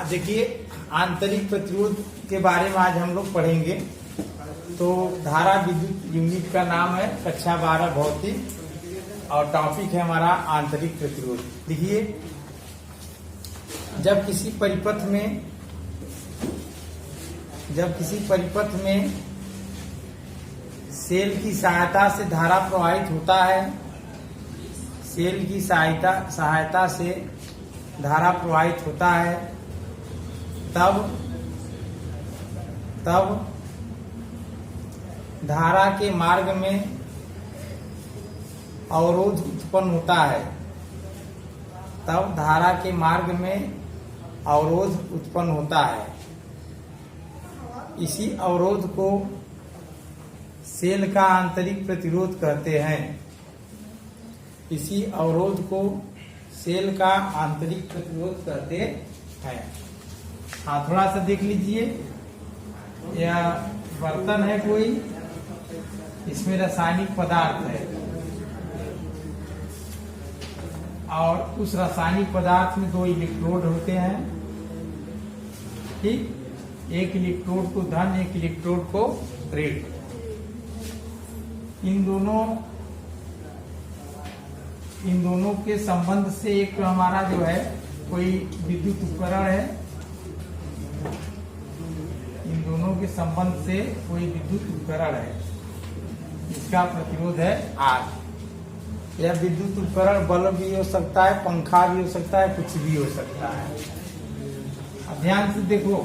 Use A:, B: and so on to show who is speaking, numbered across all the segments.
A: देखिए आंतरिक प्रतिरोध के बारे में आज हम लोग पढ़ेंगे। तो धारा विद्युत यूनिट का नाम है कक्षा 12 भौतिक और टॉपिक है हमारा आंतरिक प्रतिरोध। देखिए जब किसी परिपथ में सेल की सहायता से धारा प्रवाहित होता है, सेल की सहायता से धारा प्रवाहित होता है, तब धारा के मार्ग में अवरोध उत्पन्न होता है। तब धारा के मार्ग में अवरोध उत्पन्न होता है। इसी अवरोध को सेल का आंतरिक प्रतिरोध कहते हैं। इसी अवरोध को सेल का आंतरिक प्रतिरोध कहते हैं। हाँ, थोड़ा सा देख लीजिए, यह बर्तन है कोई, इसमें रासायनिक पदार्थ है और उस रासायनिक पदार्थ में 2 इलेक्ट्रोड होते हैं। ठीक, एक इलेक्ट्रोड को धन, एक इलेक्ट्रोड को ऋण। इन दोनों के संबंध से एक हमारा जो है कोई विद्युत उपकरण है, इन दोनों के संबंध से कोई विद्युत उपकरण है, इसका प्रतिरोध है R। यह विद्युत उपकरण बल्ब भी हो सकता है, पंखा भी हो सकता है, कुछ भी हो सकता है। अब ध्यान से देखो,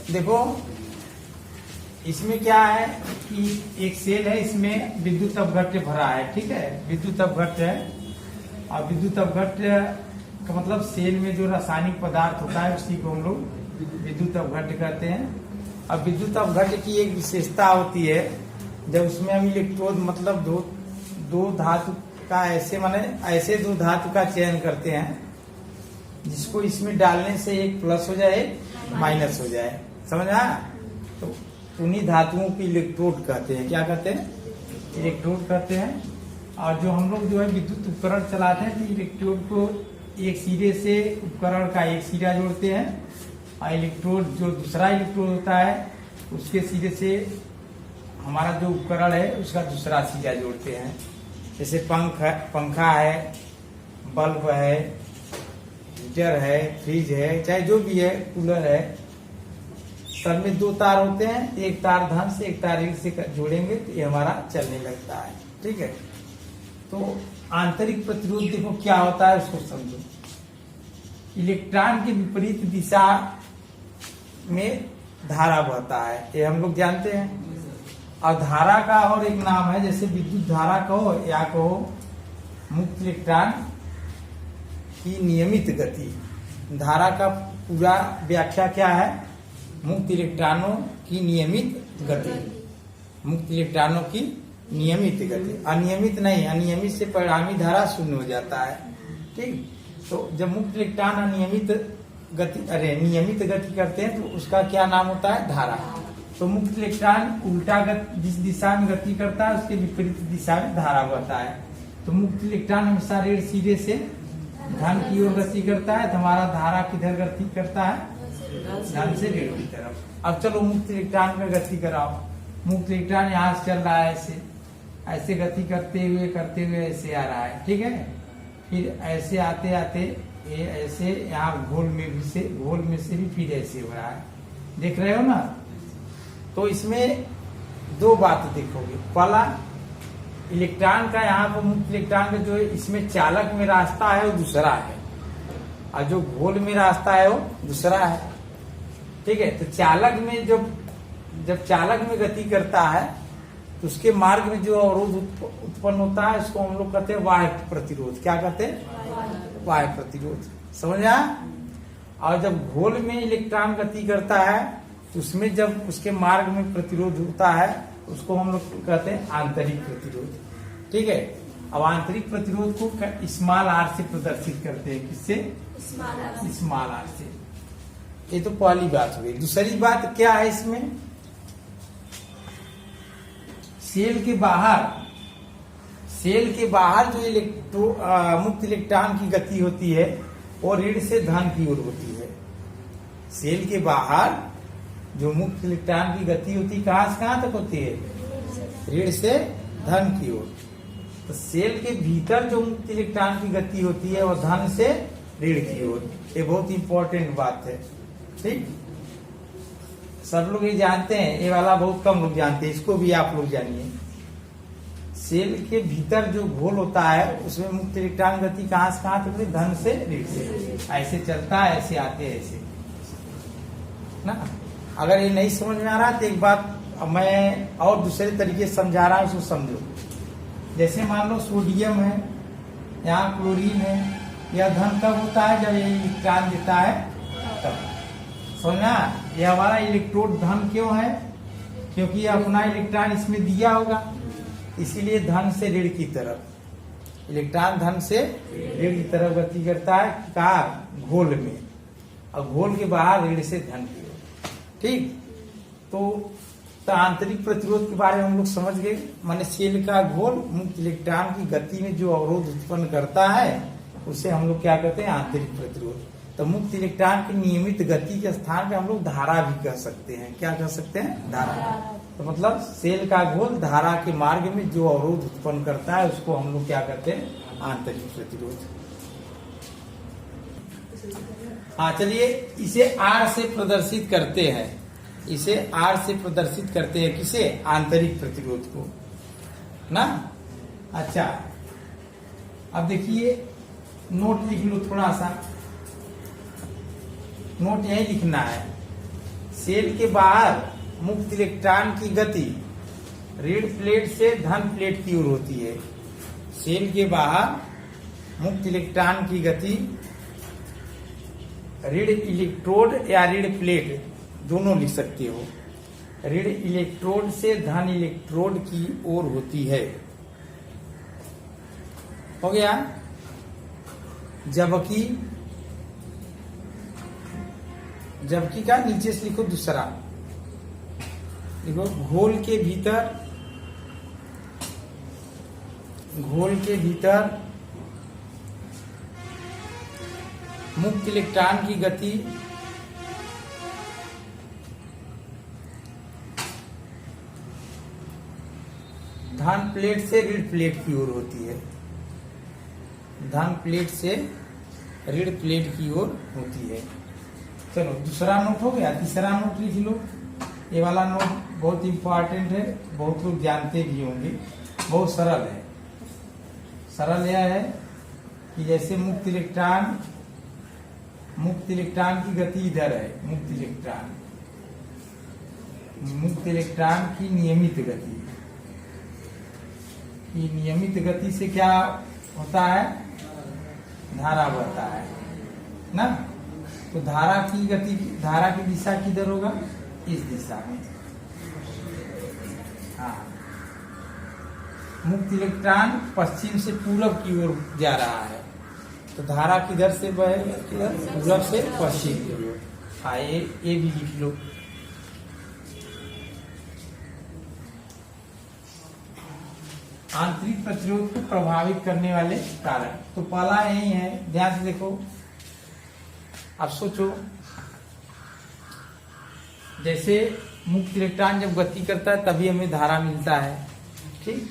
A: देखो इसमें क्या है कि एक सेल है, इसमें विद्युत अपघट्य भरा है। ठीक है, विद्युत अपघट्य है और विद्युत अपघट्य का मतलब सेल में जो रासायनिक पदार्थ होता है उसी को हम लोग विद्युत अपघट्य कहते हैं। अब विद्युत अपघट्य की एक विशेषता होती है, जब उसमें हम इलेक्ट्रोड मतलब दो धातु का ऐसे 2 धातु का चयन करते हैं जिसको इसमें डालने से एक प्लस हो जाए, एक माइनस हो जाए। समझ आया? तो उन्हीं धातुओं की इलेक्ट्रोड कहते हैं। क्या कहते हैं? इलेक्ट्रोड कहते हैं। और जो हम लोग जो है विद्युत उपकरण चलाते हैं तो इलेक्ट्रोड को एक सिरे से उपकरण का एक सिरा जोड़ते हैं और इलेक्ट्रोड जो दूसरा इलेक्ट्रोड होता है उसके सिरे से हमारा जो उपकरण है उसका दूसरा सिरा जोड़ते हैं। जैसे पंखा है, बल्ब है, हीटर है, फ्रिज है, चाहे जो भी है, कूलर है, सब में 2 तार होते हैं। एक तार धन से एक तार ऋण से जोड़ेंगे तो ये हमारा चलने लगता है। ठीक है, तो आंतरिक प्रतिरोध देखो क्या होता है उसको समझो। इलेक्ट्रॉन की विपरीत दिशा में धारा बहता है, ये हम लोग जानते हैं। और धारा का और एक नाम है, जैसे विद्युत धारा कहो या कहो मुक्त इलेक्ट्रॉन की नियमित गति। धारा का पूरा व्याख्या क्या है? मुक्त इलेक्ट्रॉनों की नियमित गति। मुक्त इलेक्ट्रॉनों की नियमित गति, अनियमित नहीं। अनियमित से परिणामी धारा शून्य हो जाता है। ठीक, तो जब मुक्त इलेक्ट्रॉन नियमित गति करते हैं तो उसका क्या नाम होता है? धारा। तो मुक्त इलेक्ट्रॉन उल्टा जिस दिशा में गति करता है उसके विपरीत दिशा में धारा बहता है। तो मुक्त इलेक्ट्रॉन हमेशा ऋण सिरे से धन की ओर गति करता है, तो हमारा धारा किधर गति करता है? धन से ऋण की तरफ। अब चलो मुक्त इलेक्ट्रॉन में गति कराओ। मुक्त इलेक्ट्रॉन यहाँ से चल रहा है, ऐसे गति करते हुए ऐसे आ रहा है। ठीक है, फिर ऐसे आते आते ये ऐसे यहाँ घोल में से भी फिर ऐसे हो रहा है। देख रहे हो ना? तो इसमें 2 बात देखोगे। पहला, इलेक्ट्रॉन का यहाँ पर मुक्त इलेक्ट्रॉन का जो इसमें चालक में रास्ता है वो दूसरा है और जो घोल में रास्ता है वो दूसरा है। ठीक है, तो चालक में जब चालक में गति करता है तो उसके मार्ग में जो अवरोध उत्पन्न होता है उसको हम लोग कहते हैं बाह्य प्रतिरोध। क्या कहते हैं? बाह्य प्रतिरोध। समझ आया? और जब घोल में इलेक्ट्रॉन गति करता है तो उसमें जब उसके मार्ग में प्रतिरोध होता है उसको हम लोग कहते हैं आंतरिक प्रतिरोध। ठीक है, अब आंतरिक प्रतिरोध को स्मॉल आर से प्रदर्शित करते हैं। किससे? स्मॉल आर से। ये तो पहली बात हो गई। दूसरी बात क्या है इसमें, सेल के बाहर जो मुक्त इलेक्ट्रॉन की गति होती है वो ऋण से धन की ओर होती है। सेल के बाहर जो मुक्त इलेक्ट्रॉन की गति होती है कहां से कहां तक होती है? ऋण से धन की ओर। तो सेल के भीतर जो मुक्त इलेक्ट्रॉन की गति होती है वो धन से ऋण की ओर। ये बहुत इंपॉर्टेंट बात है। ठीक, सब लोग ये जानते हैं, ये वाला बहुत कम लोग जानते हैं, इसको भी आप लोग जानिए। सेल के भीतर जो घोल होता है उसमें मुक्त इलेक्ट्रॉन गति कहां से कहां तक? धन से ऋण से। ऐसे चलता है, ऐसे आते हैं, ऐसे ना। अगर ये नहीं समझ में आ रहा तो एक बात मैं और दूसरे तरीके से समझा रहा हूं, उसको समझो। जैसे मान लो सोडियम है, यहाँ क्लोरीन है, यह धन कब होता है? जब ये इलेक्ट्रॉन देता है तब। समझना, ये हमारा इलेक्ट्रोड धन क्यों है? क्योंकि ये अपना इलेक्ट्रॉन इसमें दिया होगा, इसीलिए धन से ऋण की तरफ। इलेक्ट्रॉन धन से ऋण की तरफ गति करता है, कहा? घोल में। और घोल के बाहर ऋण से धन की ओर। ठीक, तो आंतरिक प्रतिरोध के बारे में हम लोग समझ गए। माने सेल का घोल मुक्त इलेक्ट्रॉन की गति में जो अवरोध उत्पन्न करता है उसे हम लोग क्या कहते हैं? आंतरिक प्रतिरोध। तो मुक्त इलेक्ट्रॉन की नियमित गति के स्थान पे हम लोग धारा भी कह सकते हैं। क्या कह सकते हैं? धारा। तो मतलब सेल का घोल धारा के मार्ग में जो अवरोध उत्पन्न करता है उसको हम लोग क्या कहते हैं? आंतरिक प्रतिरोध। हाँ, चलिए इसे आर से प्रदर्शित करते हैं। इसे आर से प्रदर्शित करते हैं। किसे? आंतरिक प्रतिरोध को ना। अच्छा, अब देखिए नोट लिख लो, थोड़ा सा नोट यही लिखना है। सेल के बाहर मुक्त इलेक्ट्रॉन की गति ऋण प्लेट से धन प्लेट की ओर होती है। सेल के बाहर मुक्त इलेक्ट्रॉन की गति ऋण इलेक्ट्रोड या ऋण प्लेट दोनों लिख सकते हो, ऋण इलेक्ट्रोड से धन इलेक्ट्रोड की ओर होती है। हो गया। जबकि का नीचे से लिखो दूसरा, देखो घोल के भीतर मुक्त इलेक्ट्रॉन की गति धन प्लेट से ऋण प्लेट की ओर होती है। धन प्लेट से ऋण प्लेट की ओर होती है। चलो दूसरा नोट हो गया। तीसरा नोट लिख लो। ये वाला नोट बहुत इंपॉर्टेंट है, बहुत लोग जानते भी होंगे, बहुत सरल है। सरल यह है कि जैसे मुक्त इलेक्ट्रॉन की गति इधर है। मुक्त इलेक्ट्रॉन की नियमित गति से क्या होता है? धारा बहता है ना। तो धारा की दिशा किधर होगा? इस दिशा में। हाँ, मुक्त इलेक्ट्रॉन पश्चिम से पूरब की ओर जा रहा है, तो धारा किधर से बहेगा? किधर? पूरब से पश्चिम की ओर। हाँ, ये भी लिख लो। आंतरिक प्रतिरोध को प्रभावित करने वाले कारक, तो पहला यही है, ध्यान से देखो। अब सोचो, जैसे मुक्त इलेक्ट्रॉन जब गति करता है तभी हमें धारा मिलता है। ठीक,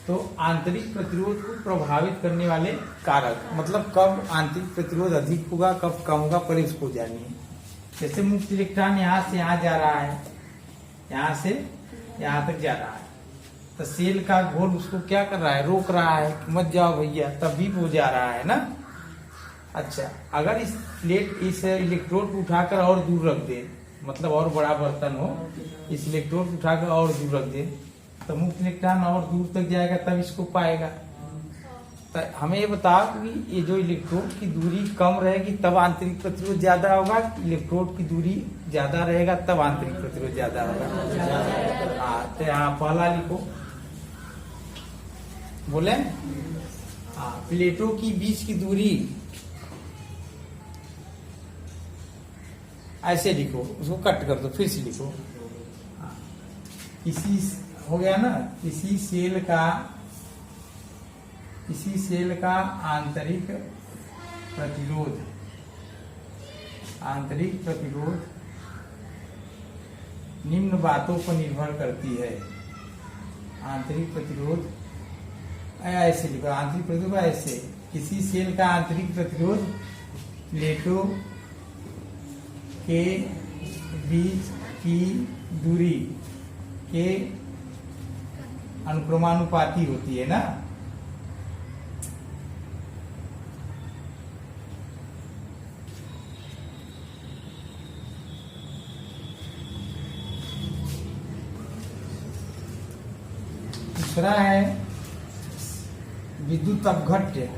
A: तो आंतरिक प्रतिरोध को प्रभावित करने वाले कारक मतलब कब आंतरिक प्रतिरोध अधिक होगा, कब कम होगा, पर इसको जानिए। जैसे मुक्त इलेक्ट्रॉन यहाँ से यहाँ जा रहा है, यहाँ से यहाँ तक जा रहा है, तो सेल का घोल उसको क्या कर रहा है? रोक रहा है कि मत जाओ भैया, तभी वो जा रहा है ना। अच्छा, अगर इस इलेक्ट्रोड को उठाकर और दूर रख दे, मतलब और बड़ा बर्तन हो, इस इलेक्ट्रोड को उठाकर और दूर रख दे, तो मुक्त इलेक्ट्रॉन और दूर तक जाएगा, तब इसको पाएगा। तो हमें ये बताओ कि ये जो इलेक्ट्रोड की दूरी कम रहेगी तब आंतरिक प्रतिरोध ज्यादा होगा, इलेक्ट्रोड की दूरी ज्यादा रहेगा तब आंतरिक प्रतिरोध ज्यादा होगा? हाँ, तो यहाँ पहला लिखो, बोले हाँ, प्लेटों की बीच की दूरी ऐसे लिखो, उसको कट कर दो, फिर से लिखो। हाँ, किसी हो गया ना, किसी सेल का आंतरिक प्रतिरोध निम्न बातों पर निर्भर करती है। आंतरिक प्रतिरोध ऐसे लिखो, आंतरिक प्रतिरोध ऐसे, किसी सेल का आंतरिक प्रतिरोध प्लेटों के बीच की दूरी के अनुक्रमानुपाती होती है ना। दूसरा है विद्युत अपघट्य।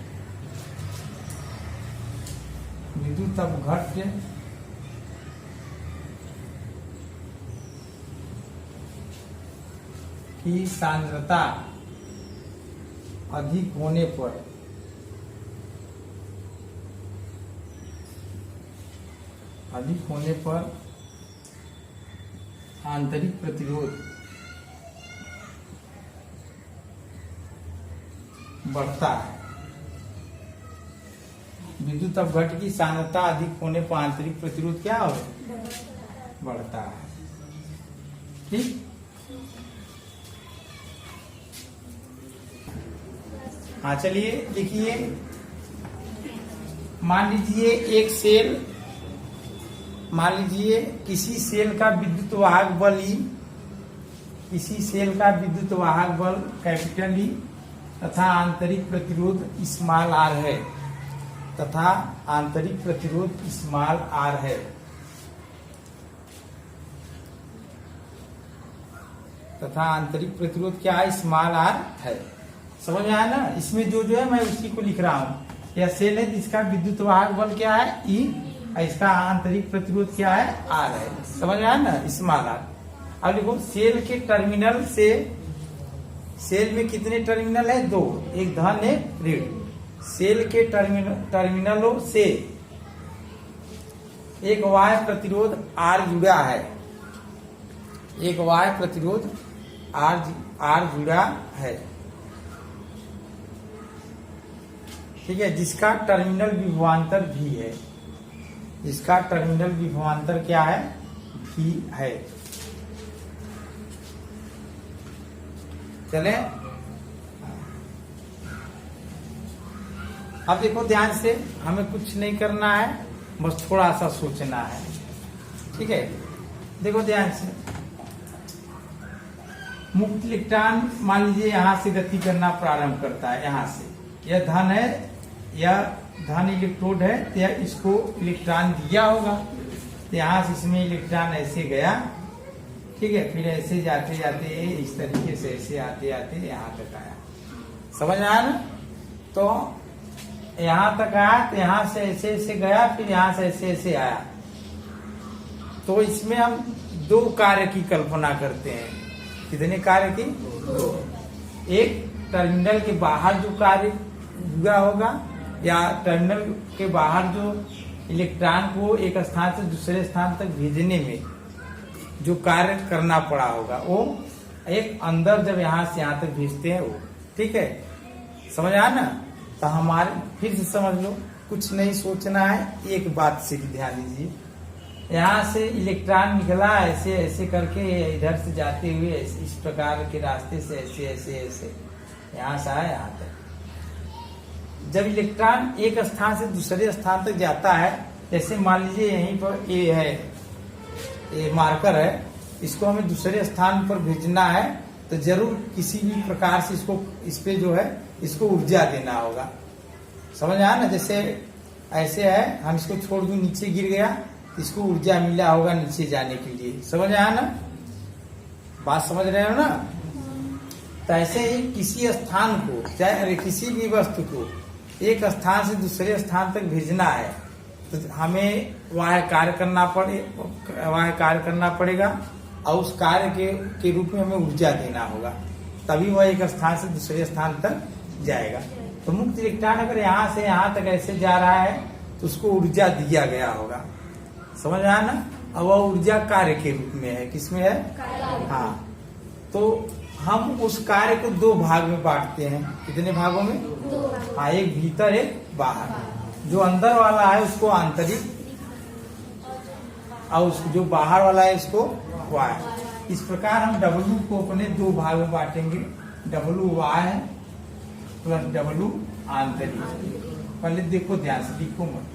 A: विद्युत अपघट्य की सांद्रता अधिक होने पर आंतरिक प्रतिरोध बढ़ता है। विद्युत अपघट्य की सांद्रता अधिक होने पर आंतरिक प्रतिरोध क्या हो, बढ़ता है। ठीक, हाँ चलिए लिखिए। मान लीजिए किसी सेल का विद्युत वाहक बल E, किसी सेल का विद्युत वाहक बल कैपिटल E तथा आंतरिक प्रतिरोध स्मॉल r है, तथा आंतरिक प्रतिरोध स्मॉल r है। तथा आंतरिक प्रतिरोध क्या है, स्मॉल r है। समझ में आया ना। इसमें जो है मैं उसी को लिख रहा हूँ। यह सेल है जिसका विद्युत वाहक बल क्या है E, इसका आंतरिक प्रतिरोध क्या है R है। समझ में आया ना, स्मॉल r। अब देखो सेल के टर्मिनल से, सेल में कितने टर्मिनल है, 2, एक धन एक ऋण। सेल के टर्मिनलों से एक बाह्य प्रतिरोध R जुड़ा है, एक बाह्य प्रतिरोध R जुड़ा है, ठीक है, जिसका टर्मिनल विभवांतर भी है, जिसका टर्मिनल विभवांतर क्या है, भी है। चले अब देखो ध्यान से, हमें कुछ नहीं करना है, बस थोड़ा सा सोचना है। ठीक है, देखो ध्यान से। मुक्त इलेक्ट्रॉन मान लीजिए यहां से गति करना प्रारंभ करता है, यहां से यह धन है, यह धन इलेक्ट्रोड है, तो यह इसको इलेक्ट्रॉन दिया होगा, तो यहां से इसमें इलेक्ट्रॉन ऐसे गया, ठीक है, फिर ऐसे जाते जाते इस तरीके से ऐसे आते आते यहाँ तक आया। समझ आया ना। तो यहाँ तक आया, तो यहाँ से ऐसे ऐसे गया, फिर यहाँ से ऐसे ऐसे आया। तो इसमें हम 2 कार्य की कल्पना करते हैं। कितने कार्य की, 2। एक टर्मिनल के बाहर जो कार्य जुड़ा होगा, या टर्मिनल के बाहर जो इलेक्ट्रॉन को एक स्थान से दूसरे स्थान तक भेजने में जो कार्य करना पड़ा होगा, वो एक अंदर जब यहाँ से यहाँ तक भेजते हैं वो। ठीक है, समझ आया ना। तो हमारे फिर से समझ लो, कुछ नहीं सोचना है, एक बात से ध्यान दीजिए। यहाँ से इलेक्ट्रॉन निकला ऐसे ऐसे करके, इधर से जाते हुए इस प्रकार के रास्ते से ऐसे ऐसे ऐसे यहाँ से आया यहाँ तक। जब इलेक्ट्रॉन एक स्थान से दूसरे स्थान तक जाता है, जैसे मान लीजिए यहीं पर ए है, ये मार्कर है, इसको हमें दूसरे स्थान पर भेजना है, तो जरूर किसी भी प्रकार से इसको, इस पे जो है इसको ऊर्जा देना होगा। समझ आया ना। जैसे ऐसे है, हम इसको छोड़ दूं, नीचे गिर गया, इसको ऊर्जा मिला होगा नीचे जाने के लिए। समझ आया ना, बात समझ रहे हो ना। तो ऐसे ही किसी स्थान को, चाहे किसी भी वस्तु को एक स्थान से दूसरे स्थान तक भेजना है, तो हमें वह कार्य करना पड़ेगा, और उस कार्य के रूप में हमें ऊर्जा देना होगा, तभी वह एक स्थान से दूसरे स्थान तक जाएगा। तो मुक्त इलेक्ट्रॉन अगर यहाँ से यहाँ तक ऐसे जा रहा है तो उसको ऊर्जा दिया गया होगा, समझ आया ना। अब वह ऊर्जा कार्य के रूप में है, किसमें है? हाँ, तो हम उस कार्य को दो भाग में बांटते हैं। कितने भागों में? हाँ, एक भीतर एक बाहर। जो अंदर वाला है उसको आंतरिक और जो बाहर वाला है इसको बाह्य। इस प्रकार हम W को अपने दो भाग में बांटेंगे, W बाह्य प्लस W आंतरिक। पहले देखो ध्यान से, लिखो मत,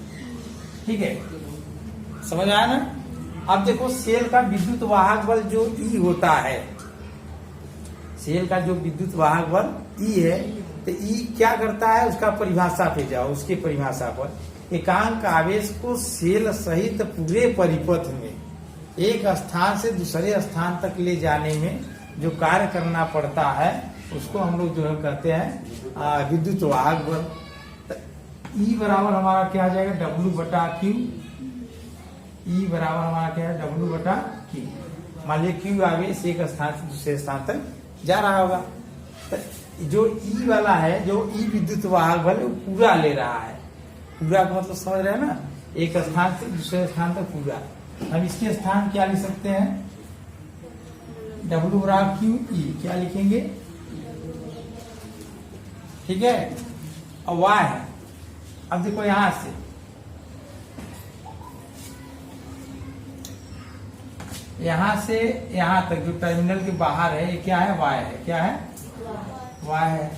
A: ठीक है, समझ आया ना। अब देखो सेल का विद्युत वाहक बल जो E होता है, सेल का जो विद्युत वाहक बल E है, तो E क्या करता है, उसका परिभाषा पे जाओ, उसके परिभाषा पर। एकांक आवेश को सेल सहित पूरे परिपथ में एक स्थान से दूसरे स्थान तक ले जाने में जो कार्य करना पड़ता है उसको हम लोग जो है कहते हैं विद्युत वाहक बल। E बराबर हमारा क्या आ जाएगा? W बटा Q। E बराबर हमारा क्या है? W बटा Q। मान लीजिए Q आवेश एक स्थान से दूसरे स्थान तक जा रहा होगा, तो जो E वाला है, जो E विद्युत वाहक बल, वो पूरा ले रहा है। पूरा का मतलब समझ रहे हैं ना, एक स्थान से दूसरे स्थान तक पूरा। हम इसके स्थान क्या लिख सकते हैं? W बराबर Q E, क्या लिखेंगे? ठीक है। अब Y है, अब देखो यहां से यहां तक जो टर्मिनल के बाहर है, ये क्या है? Y है। क्या है? Y है।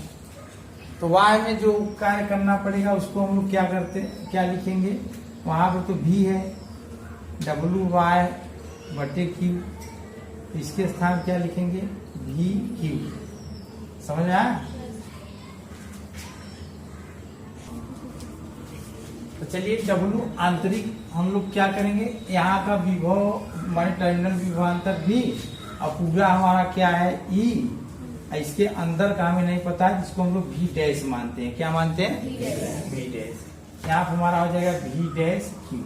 A: तो Y में जो कार्य करना पड़ेगा उसको हम लोग क्या करते, क्या लिखेंगे? वहां पर तो V है, W Y बटे Q। इसके स्थान क्या लिखेंगे? V Q। समझ आया? तो चलिए W आंतरिक हम लोग क्या करेंगे, यहाँ का विभव हमारे टर्मिनल विभवांतर V और पूरा हमारा क्या है? E। इसके अंदर का हमें नहीं पता है, जिसको हम लोग V डैश मानते हैं। क्या मानते हैं? V dash. यहाँ पर हमारा हो जाएगा V डैश Q।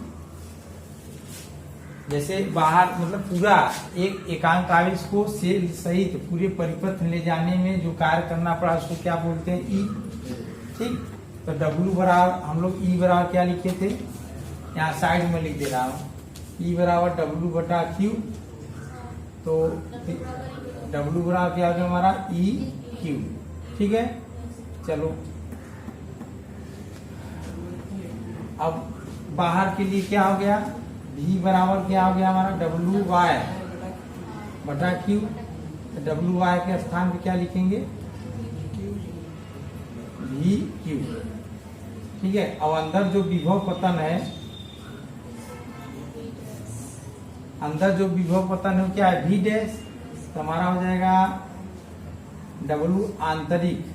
A: जैसे बाहर मतलब पूरा एक एकांक आवेश को सेल सहित पूरे परिपथ ले जाने में जो कार्य करना पड़ा उसको क्या बोलते हैं? E। ठीक, तो W बराबर हम लोग E बराबर क्या लिखे थे, यहाँ साइड में लिख दे रहा हूँ, E बराबर W बटा Q। तो W बराबर क्या हो गया हमारा? E Q। ठीक है, चलो अब बाहर के लिए क्या हो गया? V बराबर क्या हो गया हमारा? W Y बटा Q। W Y के स्थान पे क्या लिखेंगे? V Q। ठीक है। अब अंदर जो विभव पतन है, अंदर जो विभव पतन है क्या है? V dash. तो हमारा हो जाएगा W आंतरिक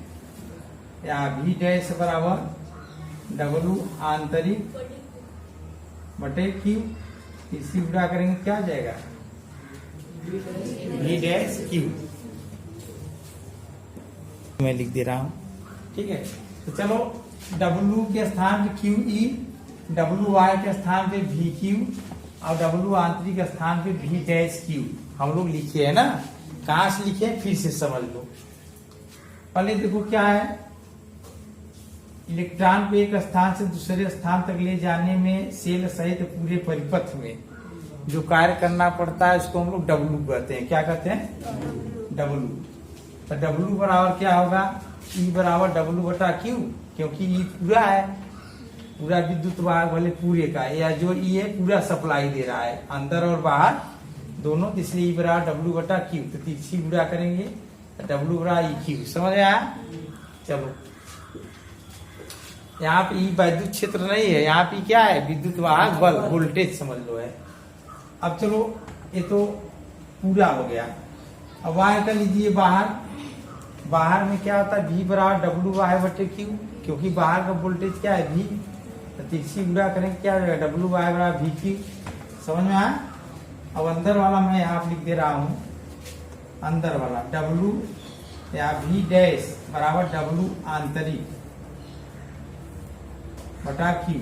A: या V डैश बराबर W आंतरिक बटे Q। इसी गुणा करेंगे क्या आ जाएगा? V dash Q। मैं लिख दे रहा हूं, ठीक है। तो चलो W के स्थान पे QE, WY के स्थान पे VQ और W आंतरिक के स्थान पे V डैश Q हम लोग लिखे है ना। कहां से लिखे? फिर से समझ लो। पहले देखो क्या है, इलेक्ट्रॉन को एक स्थान से दूसरे स्थान तक ले जाने में सेल सहित पूरे परिपथ में जो कार्य करना पड़ता है उसको हम लोग W कहते हैं। क्या कहते हैं? W। तो W बराबर क्या होगा? E बराबर W बटा Q, क्योंकि E पूरा है, पूरा विद्युत वाहक भले पूरे का, या जो E है पूरा सप्लाई दे रहा है अंदर और बाहर दोनों, इसलिए E बराबर W बटा Q। तो तीसरी गुणा करेंगे W बराबर EQ। समझ आया? चलो यहाँ पे E वैद्युत क्षेत्र नहीं है, यहाँ पे क्या है? विद्युत वाहक बल, वोल्टेज समझ लो है। अब चलो ये तो पूरा हो गया। अब Y का लीजिए बाहर, बाहर में क्या होता है? V बराबर W Y बटे Q, क्योंकि बाहर का वोल्टेज क्या है? V। तो तीसरी गुणा करेंगे क्या हो जाएगा? W Y बराबर VQ। समझ में आया? अब अंदर वाला मैं यहाँ लिख दे रहा हूँ, अंदर वाला W या V डैश बराबर W आंतरिक बटा Q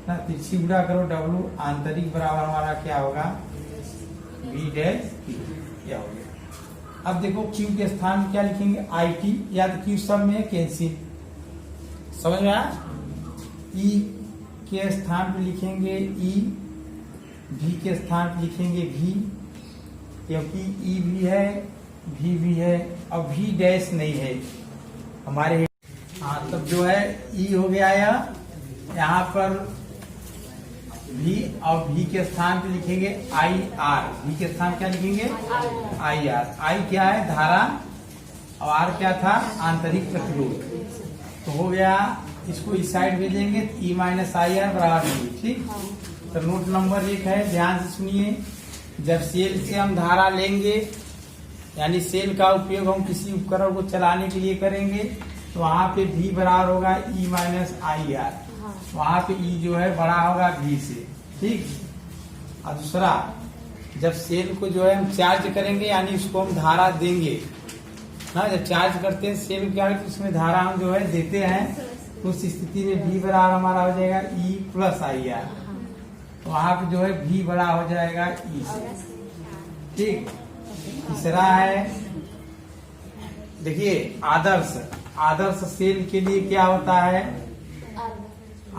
A: ना, तीसरी गुणा करो W आंतरिक बराबर हमारा क्या होगा? V dash Q। क्या हो गया? अब देखो क्यू के स्थान में क्या लिखेंगे, आई टी, या तो क्यू सब में कैंसिल, समझ में आया। ई के स्थान पे लिखेंगे ई, भी के स्थान पे लिखेंगे भी, क्योंकि ई भी है भी है, और भी डैश नहीं है हमारे। हाँ, तब जो है ई हो गया यहाँ पर भी, और भी के स्थान पे लिखेंगे आई आर, भी के स्थान क्या लिखेंगे आई आर। आई क्या है, धारा, और आर क्या था, आंतरिक प्रतिरोध। तो हो गया, इसको इस साइड भेजेंगे, ई माइनस आई आर बराबर भी, ठीक। तो नोट नंबर 1 है, ध्यान से सुनिए, जब सेल से हम धारा लेंगे, यानी सेल का उपयोग हम किसी उपकरण को चलाने के लिए करेंगे, तो वहां पे भी बराबर होगा ई माइनस आई आर, वहां पे ई जो है बड़ा होगा भी से, ठीक। और दूसरा, जब सेल को जो है हम चार्ज करेंगे, यानी उसको हम धारा देंगे ना, जब चार्ज करते हैं सेल क्या है, तो उसमें धारा हम जो है देते हैं, तो उस स्थिति में भी बराबर हमारा हो जाएगा ई प्लस आई आर, तो वहां पे जो है भी बड़ा हो जाएगा ई से, ठीक। तीसरा है, देखिए आदर्श सेल के लिए क्या होता है,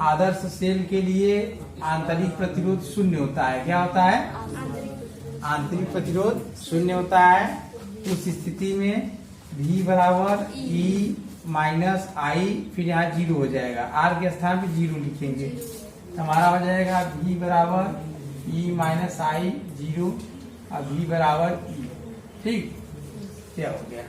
A: आदर्श सेल के लिए आंतरिक प्रतिरोध 0 होता है। क्या होता है, आंतरिक प्रतिरोध 0 होता है। उस स्थिति में V बराबर ई माइनस आई, फिर यहाँ 0 हो जाएगा, आर के स्थान पे 0 लिखेंगे, हमारा हो जाएगा V बराबर ई माइनस आई 0, और V बराबर ई, ठीक। क्या हो गया।